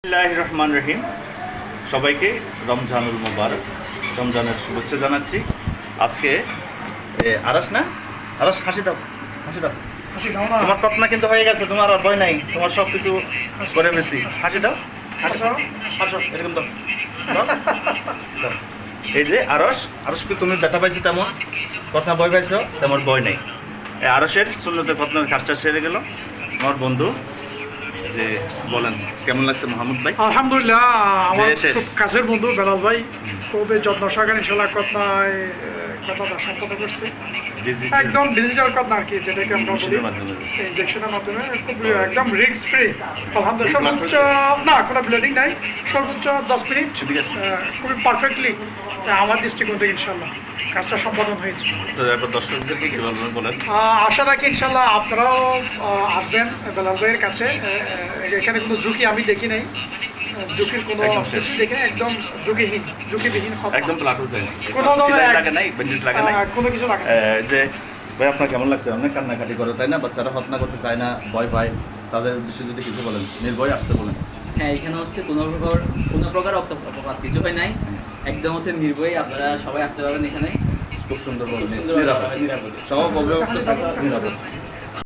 বিসমিল্লাহির রহমানির রহিম। সবাইকে রমজানুল মুবারক, রমজানের শুভেচ্ছা জানাচ্ছি। আজকে আরাস না, আরাস হাসি দাও, হাসি দাও, তোমার কথা কিন্তু হয়ে গেছে, তোমার আর ভয় নাই, তোমার সব কিছু করে ফেলছি। হাসি দাও, হাসি হাসো, এরকম দাও, দাও, দাও। এই যে আরস, আরসকে তুমি ব্যথা পাইছো তেমন, কথা ভয় পাইছো তেমন ভয় নেই। এই আরসের সুন্নতে খতনার কাজটা সেরে গেল। আমার বন্ধু যে বলেন কেমন লাগছে মাহমুদ ভাই? আলহামদুলিল্লাহ, আমার খুব কাছের বন্ধু বেলাল ভাই খুবই যত্ন সহকারে ইনশাল্লাহ কথাটা সম্পন্ন করছে। একদম ডিজিটাল কথা আর কি, যেটাকে আমরা বলি ইনজেকশনের মাধ্যমে, খুব একদম রিস্ক ফ্রি। আলহামদুলিল্লাহ, সর্বোচ্চ না কোনো ব্লিডিং নাই, সর্বোচ্চ 10 মিনিট খুবই পারফেক্টলি আমার দৃষ্টিকোণ থেকে ইনশাল্লাহ কাজটা সম্পাদন হয়েছে। দর্শকদেরকে কি বলবেন বলেন? আশা রাখি ইনশাল্লাহ আপনারাও আসবেন বেলাল ভাইয়ের কাছে। এখানে কোনো ঝুঁকি আমি দেখি নাই, ঝুঁকির কোনো কিছু দেখি না, একদম ঝুঁকিবিহীন, একদম প্লাটুন যায় না, কোনো লাগে নাই, বেন্ডেজ লাগে নাই, কোনো কিছু লাগে না। যে ভাই আপনার কেমন লাগছে? অনেক কান্নাকাটি করে তাই না, বাচ্চারা হত্যা করতে চায় না, ভয় পায়, তাদের বিষয়ে যদি কিছু বলেন, নির্ভয় আসতে বলেন। হ্যাঁ, এখানে হচ্ছে কোনো প্রকার অপরাধ কিছু হয় নাই, একদম হচ্ছে নির্ভয়, আপনারা সবাই আসতে পারবেন এখানে। খুব সুন্দর বলেন, নিরাপদ। সব অভিভাবকদের সাথে নিরাপদ।